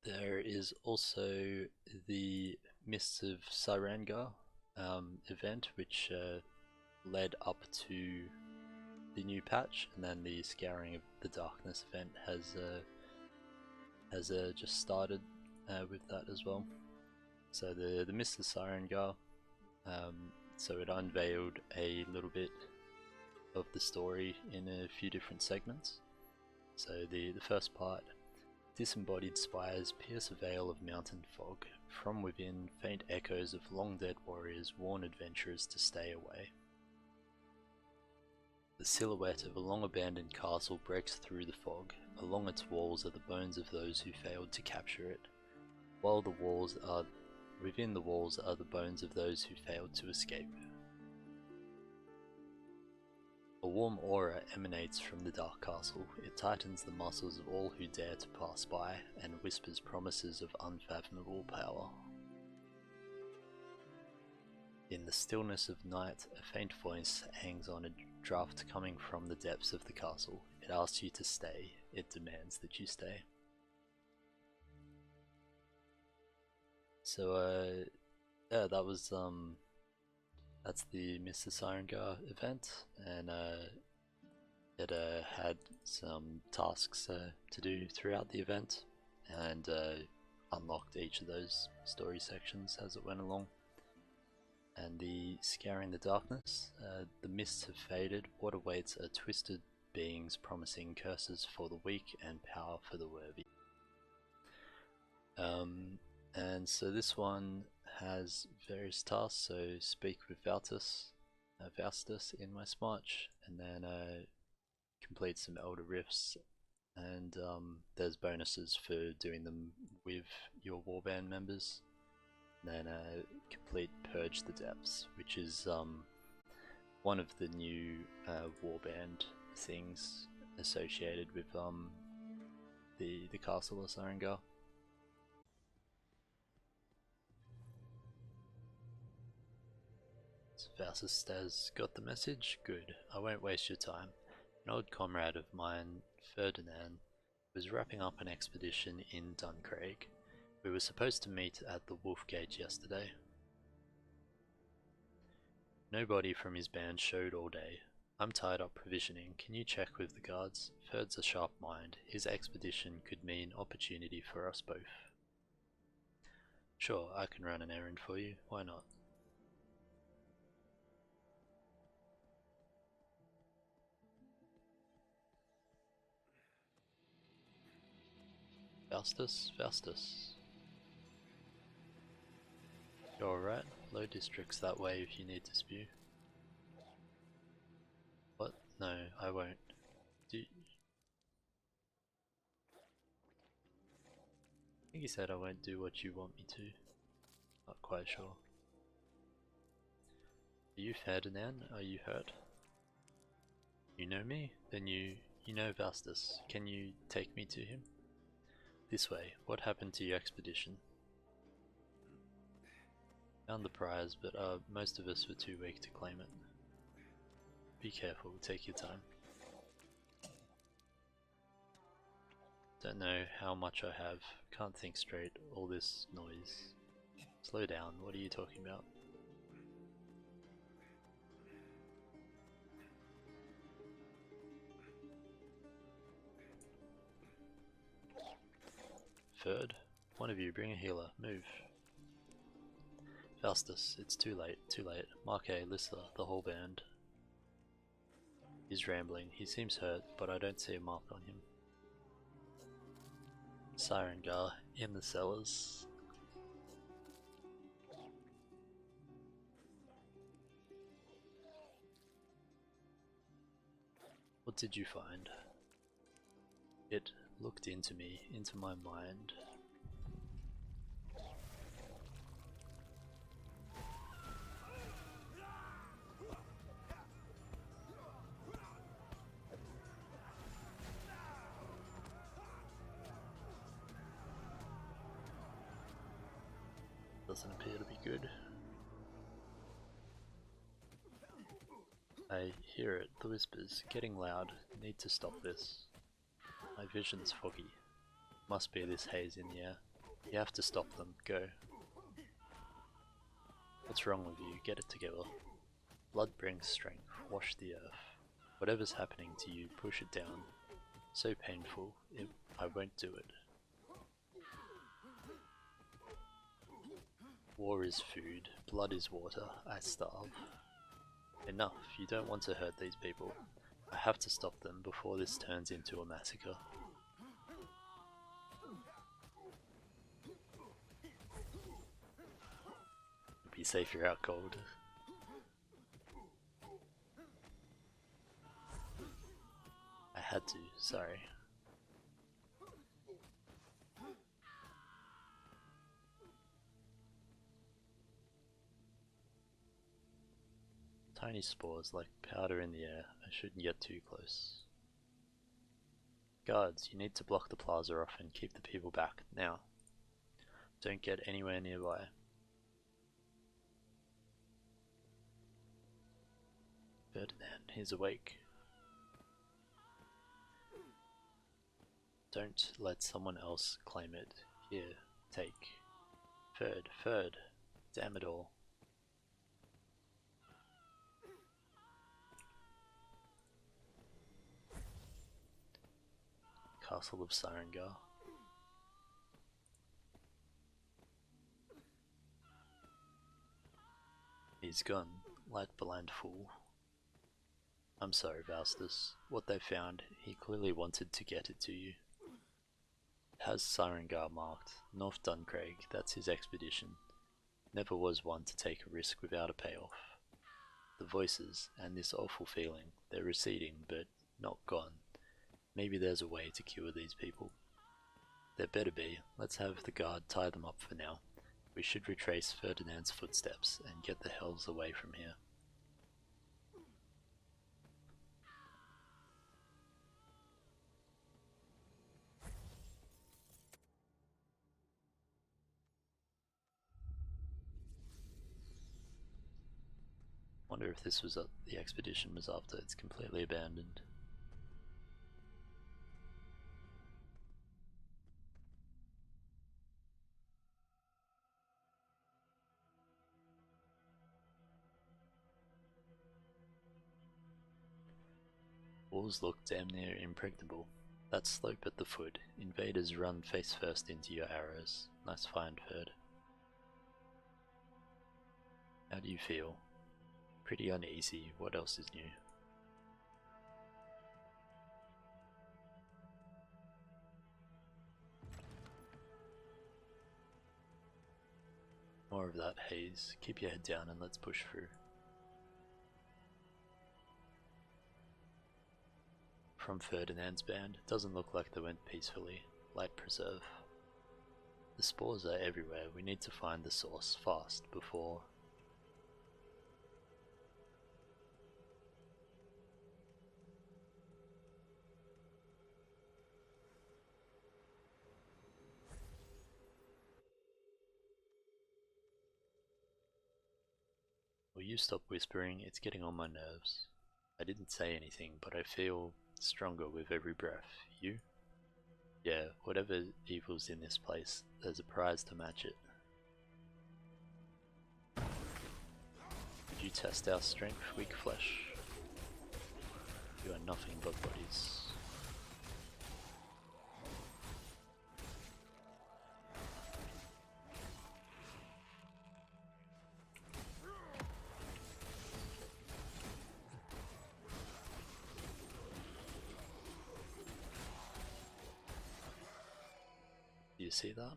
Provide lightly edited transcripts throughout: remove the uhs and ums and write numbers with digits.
There is also the Mists of Cyrangar event, which led up to the new patch, and then the Scouring of the Darkness event has just started with that as well. So the Mists of Cyrangar, so it unveiled a little bit of the story in a few different segments. So the first part: disembodied spires pierce a veil of mountain fog. From within, faint echoes of long-dead warriors warn adventurers to stay away. The silhouette of a long-abandoned castle breaks through the fog. Along its walls are the bones of those who failed to capture it, while within the walls are the bones of those who failed to escape. A warm aura emanates from the dark castle. It tightens the muscles of all who dare to pass by, and whispers promises of unfathomable power. In the stillness of night, a faint voice hangs on a draft coming from the depths of the castle. It asks you to stay. It demands that you stay. So, yeah, that's the Mr. Cyrangar event, and it had some tasks to do throughout the event, and unlocked each of those story sections as it went along. And the Scouring the Darkness, the mists have faded. What awaits are twisted beings promising curses for the weak and power for the worthy. And so this one has various tasks. So speak with Faustus in my smarch, and then complete some Elder Rifts, and there's bonuses for doing them with your warband members. And then complete Purge the Depths, which is one of the new warband things associated with the Castle of Cyrangar. Faustus says, "Got the message? Good. I won't waste your time." An old comrade of mine, Ferdinand, was wrapping up an expedition in Duncraig. We were supposed to meet at the Wolf Gate yesterday. Nobody from his band showed all day. I'm tied up provisioning. Can you check with the guards? Ferd's a sharp mind. His expedition could mean opportunity for us both. Sure, I can run an errand for you. Why not? Faustus. You're alright? Low district's that way if you need to spew. What? No, I won't. I think he said I won't do what you want me to. Not quite sure. Are you Ferdinand? Are you hurt? You know me? Then you know Faustus. Can you take me to him? This way. What happened to your expedition? Found the prize, but most of us were too weak to claim it. Be careful, take your time. Don't know how much I have. Can't think straight, all this noise. Slow down, what are you talking about? Ferd, one of you bring a healer, move. Faustus, it's too late. Marque, Lissa, the whole band. He's rambling, he seems hurt, but I don't see a mark on him. Cyrangar, in the cellars. What did you find? It looked into me, into my mind. Doesn't appear to be good. I hear it, the whispers, getting loud. Need to stop this. My vision's foggy. Must be this haze in the air. You have to stop them. Go. What's wrong with you? Get it together. Blood brings strength. Wash the earth. Whatever's happening to you, push it down. So painful. I won't do it. War is food. Blood is water. I starve. Enough. You don't want to hurt these people. I have to stop them before this turns into a massacre. Be safe, you're out cold. I had to, sorry. Tiny spores like powder in the air. I shouldn't get too close. Guards, you need to block the plaza off and keep the people back, now. Don't get anywhere nearby. Ferdinand, he's awake. Don't let someone else claim it. Here, take. Ferd. Damn it all. Castle of Cyrangar. He's gone, light blind fool. I'm sorry, Vastus. What they found, he clearly wanted to get it to you. It has Cyrangar marked. North Duncraig, that's his expedition. Never was one to take a risk without a payoff. The voices, and this awful feeling, they're receding, but not gone. Maybe there's a way to cure these people. There better be. Let's have the guard tie them up for now. We should retrace Ferdinand's footsteps and get the hells away from here. Wonder if this was the expedition was after it's completely abandoned. Walls look damn near impregnable. That slope at the foot, invaders run face first into your arrows. Nice find, Ferd. How do you feel? Pretty uneasy. What else is new? More of that haze. Keep your head down and let's push through. From Ferdinand's band, doesn't look like they went peacefully. Light preserve. The spores are everywhere. We need to find the source fast before... Will you stop whispering? It's getting on my nerves. I didn't say anything, but I feel stronger with every breath. You? Yeah, whatever evil's in this place, there's a prize to match it. Did you test our strength, weak flesh? You are nothing but bodies. Do you see that?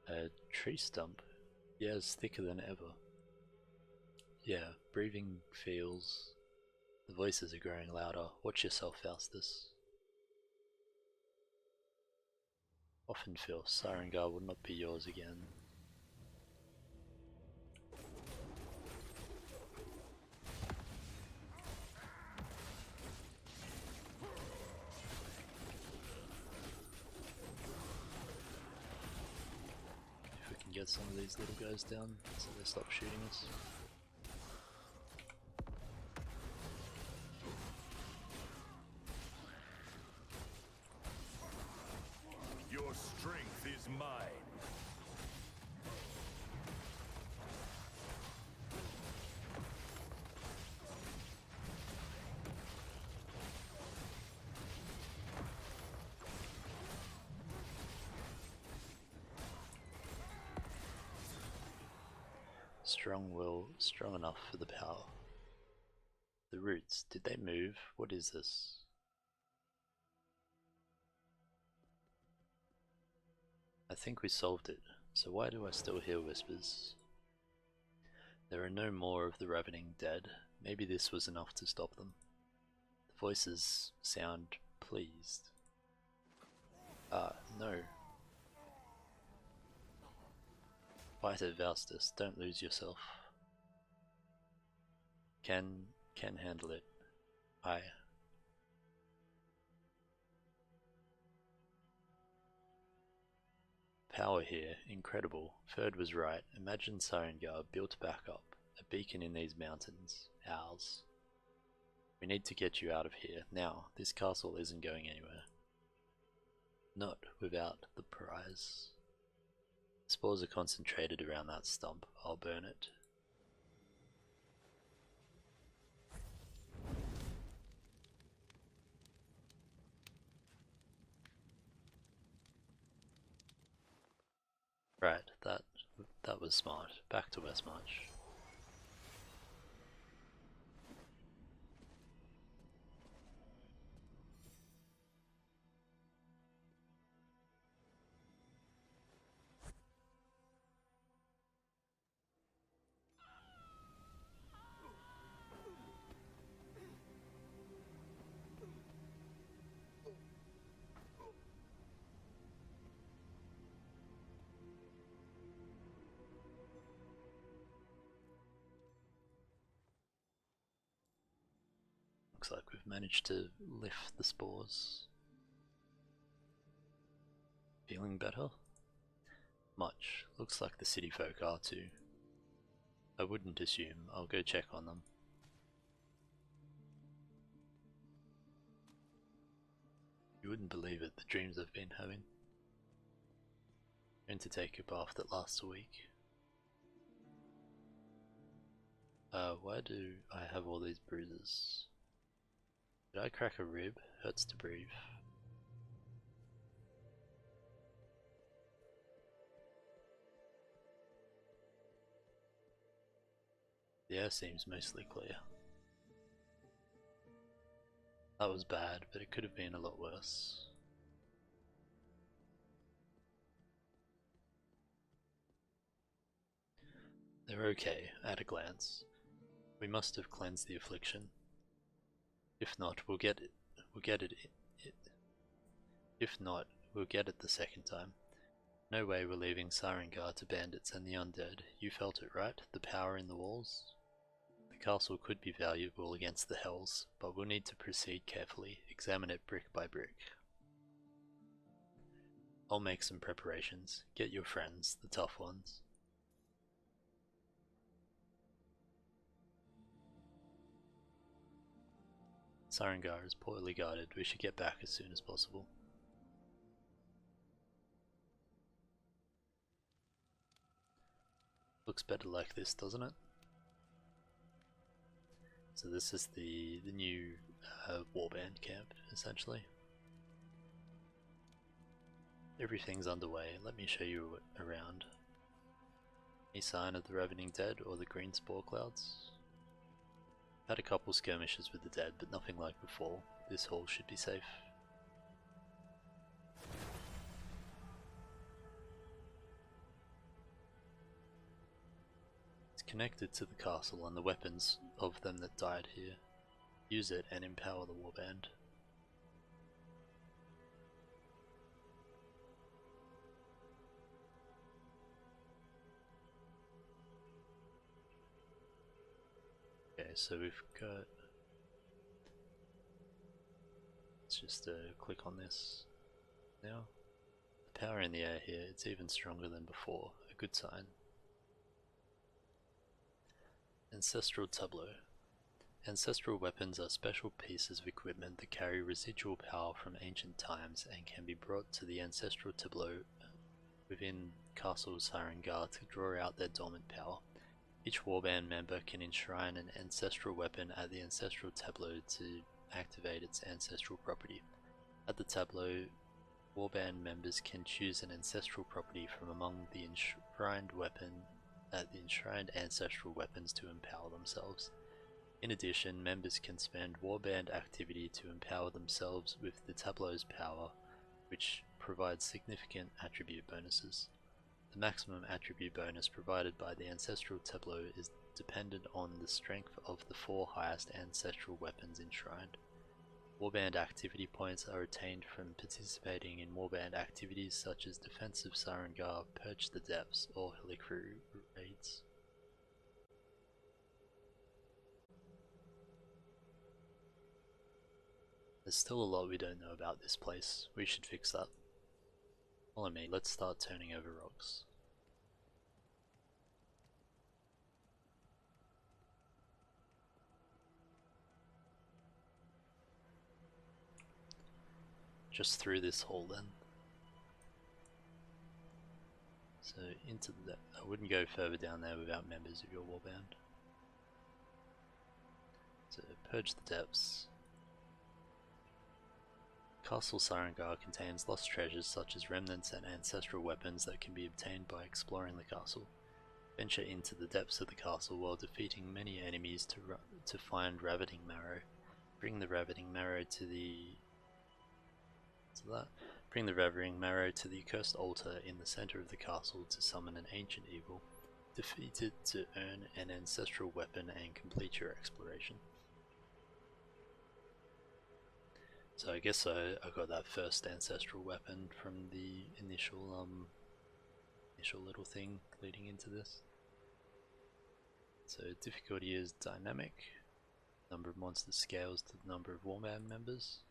A tree stump? Yeah, it's thicker than ever. Yeah, breathing feels... The voices are growing louder. Watch yourself, Faustus. Often feel Cyrangar will not be yours again. get some of these little guys down so they stop shooting us. Your strength is mine. Strong will, strong enough for the power. The roots, did they move? What is this? I think we solved it, so why do I still hear whispers? There are no more of the ravening dead. Maybe this was enough to stop them. The voices sound pleased. No. Fighter Faustus, don't lose yourself. Can handle it. I. Power here, incredible. Ferd was right. Imagine Cyrangar built back up, a beacon in these mountains, ours. We need to get you out of here, now. This castle isn't going anywhere. Not without the prize. Spores are concentrated around that stump. I'll burn it. Right, that was smart. Back to Westmarch. Looks like we've managed to lift the spores. Feeling better? Much. Looks like the city folk are too. I wouldn't assume. I'll go check on them. You wouldn't believe it, the dreams I've been having. Going to take a bath that lasts a week. Why do I have all these bruises? Did I crack a rib? Hurts to breathe. The air seems mostly clear. That was bad, but it could have been a lot worse. They're okay, at a glance. We must have cleansed the affliction. If not, we'll get it. If not, we'll get it the second time. No way we're leaving Cyrangar to bandits and the undead. You felt it, right? The power in the walls? The castle could be valuable against the hells, but we'll need to proceed carefully, examine it brick by brick. I'll make some preparations. Get your friends, the tough ones. Cyrangar is poorly guarded. We should get back as soon as possible. Looks better like this, doesn't it? So this is the new warband camp, essentially. Everything's underway. Let me show you around. Any sign of the ravening dead or the green spore clouds? Had a couple skirmishes with the dead, but nothing like before. This hall should be safe. It's connected to the castle and the weapons of them that died here. Use it and empower the warband. Okay, so we've got... Let's just click on this now. The power in the air here, it's even stronger than before. A a good sign. Ancestral Tableau. Ancestral weapons are special pieces of equipment that carry residual power from ancient times and can be brought to the Ancestral Tableau within Castle Cyrangar to draw out their dormant power. Each warband member can enshrine an ancestral weapon at the Ancestral Tableau to activate its ancestral property. At the tableau, warband members can choose an ancestral property from among the enshrined ancestral weapons to empower themselves. In addition, members can spend warband activity to empower themselves with the tableau's power, which provides significant attribute bonuses. The maximum attribute bonus provided by the Ancestral Tableau is dependent on the strength of the 4 highest ancestral weapons enshrined. Warband activity points are attained from participating in warband activities such as Defensive Cyrangar, Purge the Depths, or Helicru raids. There's still a lot we don't know about this place. We should fix that. Follow me, let's start turning over rocks. Just through this hole then. So into the depth. I wouldn't go further down there without members of your warband. So Purge the Depths. Castle Cyrangar contains lost treasures such as remnants and ancestral weapons that can be obtained by exploring the castle. Venture into the depths of the castle while defeating many enemies to find Ravening Marrow. Bring the Ravening Marrow to the cursed altar in the center of the castle to summon an ancient evil. Defeat it to earn an ancestral weapon and complete your exploration. So I guess I got that first ancestral weapon from the initial little thing leading into this. So difficulty is dynamic. Number of monsters scales to the number of warband members.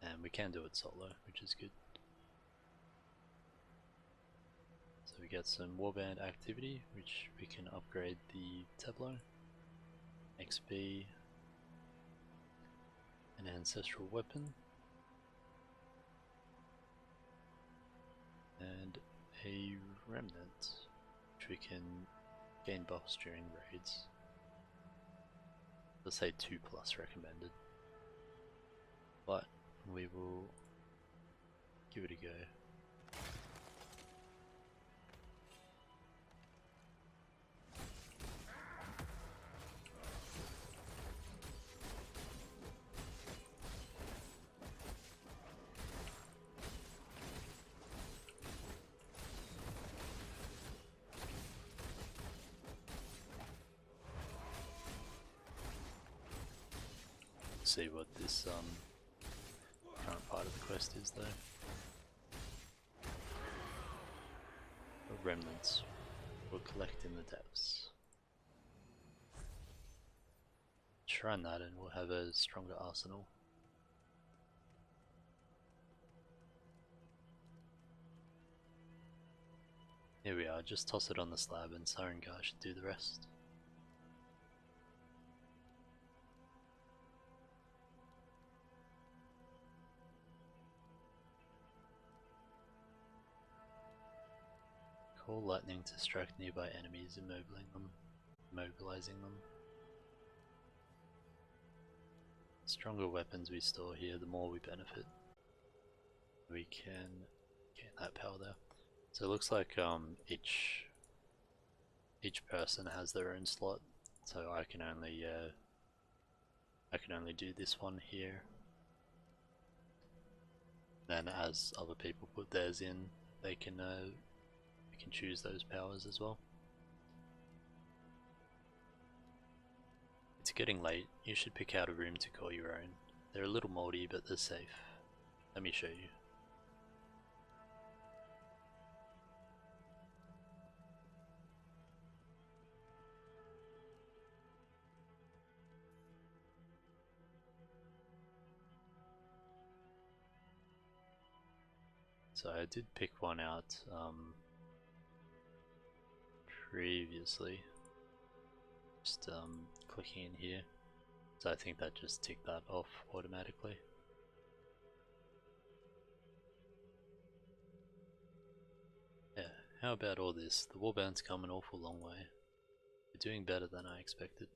And we can do it solo, which is good. So we get some warband activity, which we can upgrade the tableau. XP. An ancestral weapon. And a remnant, which we can gain buffs during raids. Let's say 2+ recommended. But we will give it a go. See what this current part of the quest is though. The remnants we'll collect in the depths. Shrine that and we'll have a stronger arsenal. Here we are, just toss it on the slab and Cyrangar should do the rest. Call lightning to strike nearby enemies, immobilizing them. The stronger weapons we store here, the more we benefit. We can gain that power there. So it looks like each person has their own slot. So I can only do this one here. Then as other people put theirs in, they can choose those powers as well. It's getting late, you should pick out a room to call your own. They're a little moldy but they're safe. Let me show you. So I did pick one out. previously. Just clicking in here. So I think that just ticked that off automatically. Yeah, how about all this? The warband's come an awful long way. You're doing better than I expected.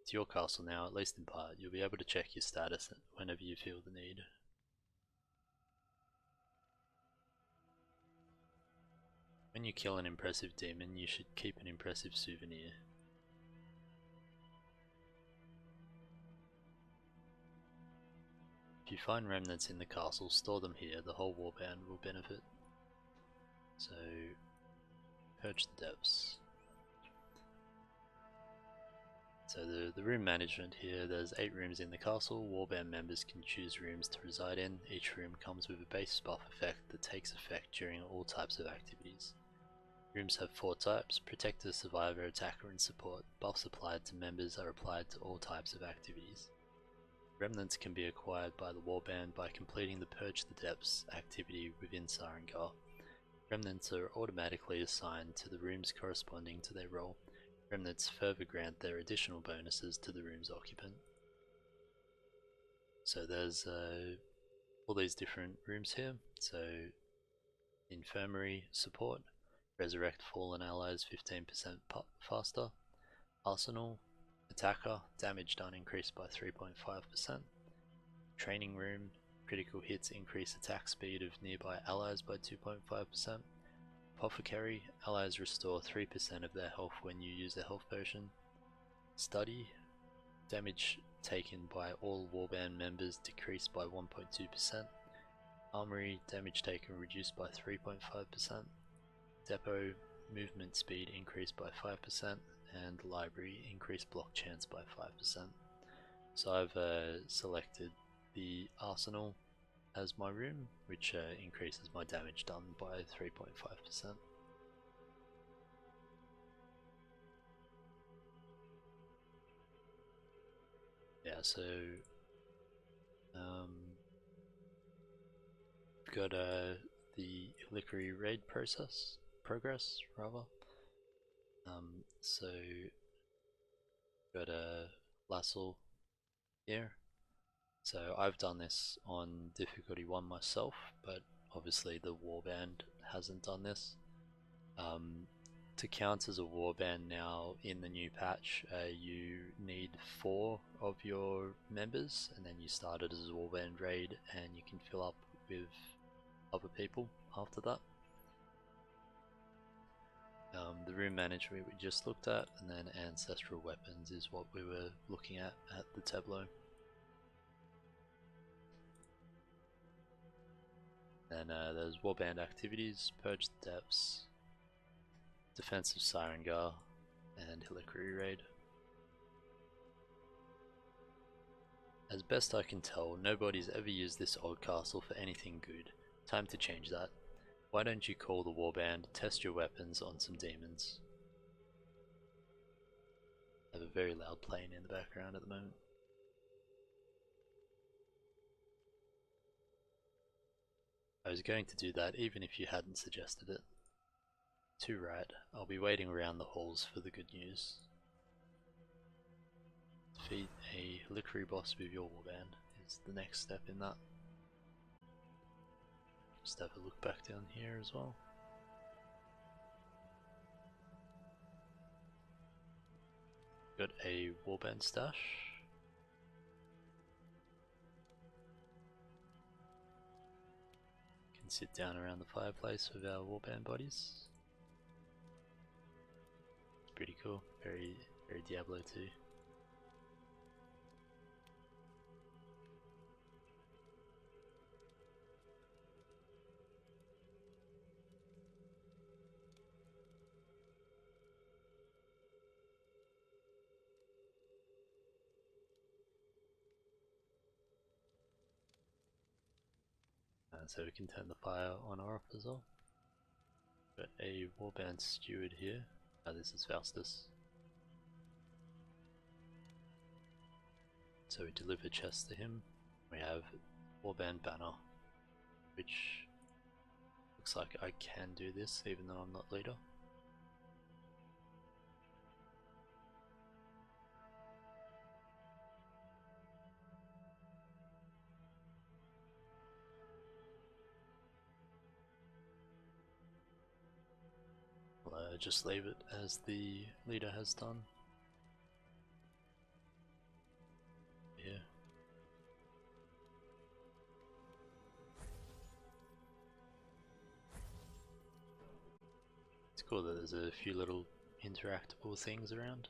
It's your castle now, at least in part. You'll be able to check your status whenever you feel the need. When you kill an impressive demon, you should keep an impressive souvenir. If you find remnants in the castle, store them here. The whole warband will benefit. So, purge the depths. So the room management here, there's 8 rooms in the castle. Warband members can choose rooms to reside in. Each room comes with a base buff effect that takes effect during all types of activities. Rooms have 4 types: Protector, Survivor, Attacker and Support. Buffs applied to members are applied to all types of activities. Remnants can be acquired by the warband by completing the Purge the Depths activity within Cyrangar. Remnants are automatically assigned to the rooms corresponding to their role. Remnants further grant their additional bonuses to the room's occupant. So there's all these different rooms here. So Infirmary Support, Resurrect Fallen Allies 15% faster. Arsenal, Attacker, damage done increased by 3.5%. Training Room, critical hits increase attack speed of nearby allies by 2.5%. Apothecary, allies restore 3% of their health when you use a health potion. Study, damage taken by all warband members decreased by 1.2%. Armory, damage taken reduced by 3.5%. Depot, movement speed increased by 5%. And library, increased block chance by 5%. So I've selected the arsenal as my room, which increases my damage done by 3.5%. Yeah, so got the Illiquary raid progress rather. So got a Lassel here. So I've done this on difficulty 1 myself, but obviously the warband hasn't done this. To count as a warband now in the new patch, you need 4 of your members, and then you start it as a warband raid, and you can fill up with other people after that. The room management we just looked at, and then ancestral weapons is what we were looking at the tableau. And there's warband activities, Purge the Depths, Defense of Cyrangar, and Illiquary Raid. As best I can tell, nobody's ever used this old castle for anything good. Time to change that. Why don't you call the warband, test your weapons on some demons. I have a very loud plane in the background at the moment. I was going to do that even if you hadn't suggested it. Too right, I'll be waiting around the halls for the good news. Defeat a Illiquary boss with your warband is the next step in that. Just have a look back down here as well. Got a warband stash. Can sit down around the fireplace with our warband buddies. It's pretty cool, very Diablo 2. So we can turn the fire on or off as well. Got a warband steward here. This is Faustus. So we deliver chests to him. We have warband banner, which looks like I can do this even though I'm not leader. just leave it as the leader has done. Yeah. It's cool that there's a few little interactable things around.